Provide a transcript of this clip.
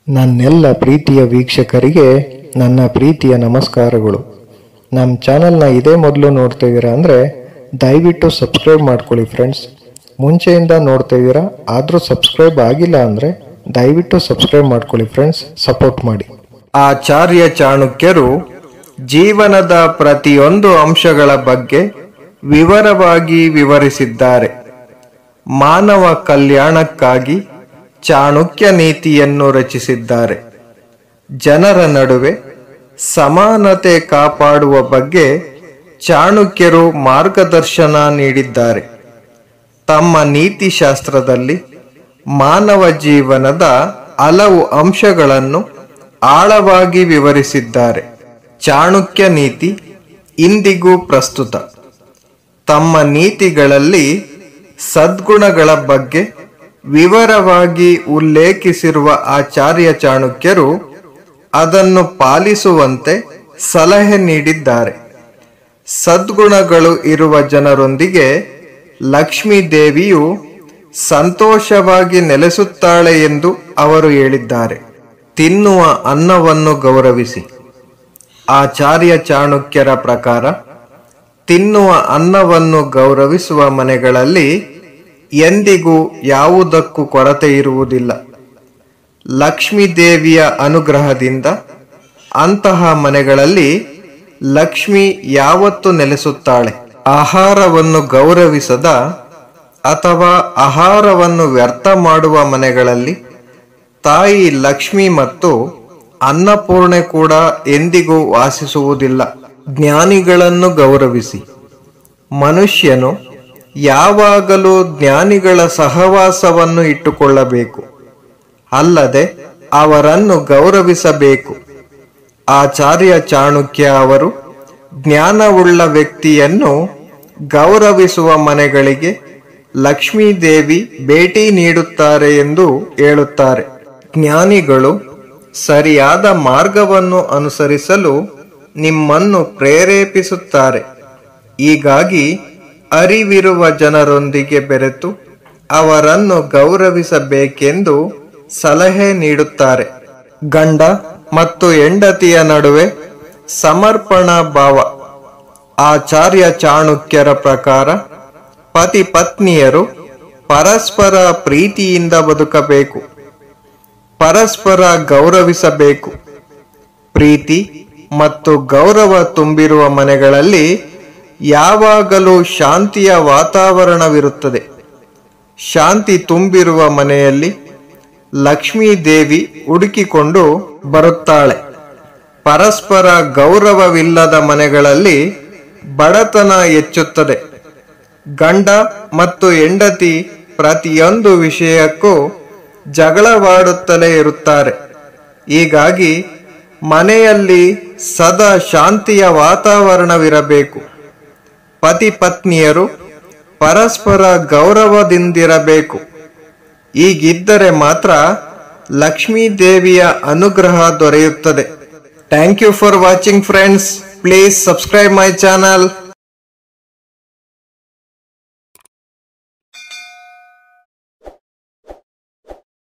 ನನ್ನೆಲ್ಲ ಪ್ರೀತಿಯ ವೀಕ್ಷಕರಿಗೆ ನನ್ನ ಪ್ರೀತಿಯ ನಮಸ್ಕಾರಗಳು. ನಮ್ಮ ಚಾನಲ್ನ ಇದೇ ಮೊದಲು ನೋಡ್ತಾ ಇದ್ದೀರಾ ಅಂದರೆ ದಯವಿಟ್ಟು ಸಬ್ಸ್ಕ್ರೈಬ್ ಮಾಡ್ಕೊಳ್ಳಿ ಫ್ರೆಂಡ್ಸ್. ಮುಂಚೆಯಿಂದ ನೋಡ್ತಾ ಇದ್ದೀರಾ ಆದರೂ ಸಬ್ಸ್ಕ್ರೈಬ್ ಆಗಿಲ್ಲ ಅಂದರೆ ದಯವಿಟ್ಟು ಸಬ್ಸ್ಕ್ರೈಬ್ ಮಾಡ್ಕೊಳ್ಳಿ ಫ್ರೆಂಡ್ಸ್, ಸಪೋರ್ಟ್ ಮಾಡಿ. ಆಚಾರ್ಯ ಚಾಣಕ್ಯರು ಜೀವನದ ಪ್ರತಿಯೊಂದು ಅಂಶಗಳ ಬಗ್ಗೆ ವಿವರವಾಗಿ ವಿವರಿಸಿದ್ದಾರೆ. ಮಾನವ ಕಲ್ಯಾಣಕ್ಕಾಗಿ ಚಾಣಕ್ಯ ನೀತಿಯನ್ನು ರಚಿಸಿದ್ದಾರೆ. ಜನರ ನಡುವೆ ಸಮಾನತೆ ಕಾಪಾಡುವ ಬಗ್ಗೆ ಚಾಣಕ್ಯರು ಮಾರ್ಗದರ್ಶನ ನೀಡಿದ್ದಾರೆ. ತಮ್ಮ ನೀತಿಶಾಸ್ತ್ರದಲ್ಲಿ ಮಾನವ ಜೀವನದ ಹಲವು ಅಂಶಗಳನ್ನು ಆಳವಾಗಿ ವಿವರಿಸಿದ್ದಾರೆ. ಚಾಣಕ್ಯ ನೀತಿ ಇಂದಿಗೂ ಪ್ರಸ್ತುತ. ತಮ್ಮ ನೀತಿಗಳಲ್ಲಿ ಸದ್ಗುಣಗಳ ಬಗ್ಗೆ ವಿವರವಾಗಿ ಉಲ್ಲೇಖಿಸಿರುವ ಆಚಾರ್ಯ ಚಾಣಕ್ಯರು ಅದನ್ನು ಪಾಲಿಸುವಂತೆ ಸಲಹೆ ನೀಡಿದ್ದಾರೆ. ಸದ್ಗುಣಗಳು ಇರುವ ಜನರೊಂದಿಗೆ ಲಕ್ಷ್ಮೀ ದೇವಿಯು ಸಂತೋಷವಾಗಿ ನೆಲೆಸುತ್ತಾಳೆ ಎಂದು ಅವರು ಹೇಳಿದ್ದಾರೆ. ತಿನ್ನುವ ಅನ್ನವನ್ನು ಗೌರವಿಸಿ. ಆಚಾರ್ಯ ಚಾಣಕ್ಯರ ಪ್ರಕಾರ ತಿನ್ನುವ ಅನ್ನವನ್ನು ಗೌರವಿಸುವ ಮನೆಗಳಲ್ಲಿ ಎಂದಿಗೂ ಯಾವುದಕ್ಕೂ ಕೊರತೆ ಇರುವುದಿಲ್ಲ. ಲಕ್ಷ್ಮೀ ದೇವಿಯ ಅನುಗ್ರಹದಿಂದ ಅಂತಹ ಮನೆಗಳಲ್ಲಿ ಲಕ್ಷ್ಮಿ ಯಾವತ್ತೂ ನೆಲೆಸುತ್ತಾಳೆ. ಆಹಾರವನ್ನು ಗೌರವಿಸದ ಅಥವಾ ಆಹಾರವನ್ನು ವ್ಯರ್ಥ ಮಾಡುವ ಮನೆಗಳಲ್ಲಿ ತಾಯಿ ಲಕ್ಷ್ಮಿ ಮತ್ತು ಅನ್ನಪೂರ್ಣೆ ಕೂಡ ಎಂದಿಗೂ ವಾಸಿಸುವುದಿಲ್ಲ. ಜ್ಞಾನಿಗಳನ್ನು ಗೌರವಿಸಿ. ಮನುಷ್ಯನು ಯಾವಾಗಲೂ ಜ್ಞಾನಿಗಳ ಸಹವಾಸವನ್ನು ಇಟ್ಟುಕೊಳ್ಳಬೇಕು, ಅಲ್ಲದೆ ಅವರನ್ನು ಗೌರವಿಸಬೇಕು. ಆಚಾರ್ಯ ಚಾಣಕ್ಯ ಅವರು ಜ್ಞಾನವುಳ್ಳ ವ್ಯಕ್ತಿಯನ್ನು ಗೌರವಿಸುವ ಮನೆಗಳಿಗೆ ಲಕ್ಷ್ಮೀ ದೇವಿ ಭೇಟಿ ನೀಡುತ್ತಾರೆ ಎಂದು ಹೇಳುತ್ತಾರೆ. ಜ್ಞಾನಿಗಳು ಸರಿಯಾದ ಮಾರ್ಗವನ್ನು ಅನುಸರಿಸಲು ನಿಮ್ಮನ್ನು ಪ್ರೇರೇಪಿಸುತ್ತಾರೆ. ಹೀಗಾಗಿ ಅರಿವಿರುವ ಜನರೊಂದಿಗೆ ಬೆರೆತು ಅವರನ್ನು ಗೌರವಿಸಬೇಕೆಂದು ಸಲಹೆ ನೀಡುತ್ತಾರೆ. ಗಂಡ ಮತ್ತು ಹೆಂಡತಿಯ ನಡುವೆ ಸಮರ್ಪಣಾ ಭಾವ. ಆಚಾರ್ಯ ಚಾಣಕ್ಯರ ಪ್ರಕಾರ ಪತಿ ಪತ್ನಿಯರು ಪರಸ್ಪರ ಪ್ರೀತಿಯಿಂದ ಬದುಕಬೇಕು, ಪರಸ್ಪರ ಗೌರವಿಸಬೇಕು. ಪ್ರೀತಿ ಮತ್ತು ಗೌರವ ತುಂಬಿರುವ ಮನೆಗಳಲ್ಲಿ ಯಾವಾಗಲೂ ಶಾಂತಿಯ ವಾತಾವರಣವಿರುತ್ತದೆ. ಶಾಂತಿ ತುಂಬಿರುವ ಮನೆಯಲ್ಲಿ ಲಕ್ಷ್ಮೀ ದೇವಿ ಹುಡುಕಿಕೊಂಡು ಬರುತ್ತಾಳೆ. ಪರಸ್ಪರ ಗೌರವವಿಲ್ಲದ ಮನೆಗಳಲ್ಲಿ ಬಡತನ ಹೆಚ್ಚುತ್ತದೆ. ಗಂಡ ಮತ್ತು ಹೆಂಡತಿ ಪ್ರತಿಯೊಂದು ವಿಷಯಕ್ಕೂ ಜಗಳವಾಡುತ್ತಲೇ ಇರುತ್ತಾರೆ. ಹೀಗಾಗಿ ಮನೆಯಲ್ಲಿ ಸದಾ ಶಾಂತಿಯ ವಾತಾವರಣವಿರಬೇಕು. ಪತಿ ಪತ್ನಿಯರು ಪರಸ್ಪರ ಗೌರವದಿಂದಿರಬೇಕು. ಹೀಗಿದ್ದರೆ ಮಾತ್ರ ಲಕ್ಷ್ಮೀ ದೇವಿಯ ಅನುಗ್ರಹ ದೊರೆಯುತ್ತದೆ. Thank you for watching friends. Please subscribe my channel.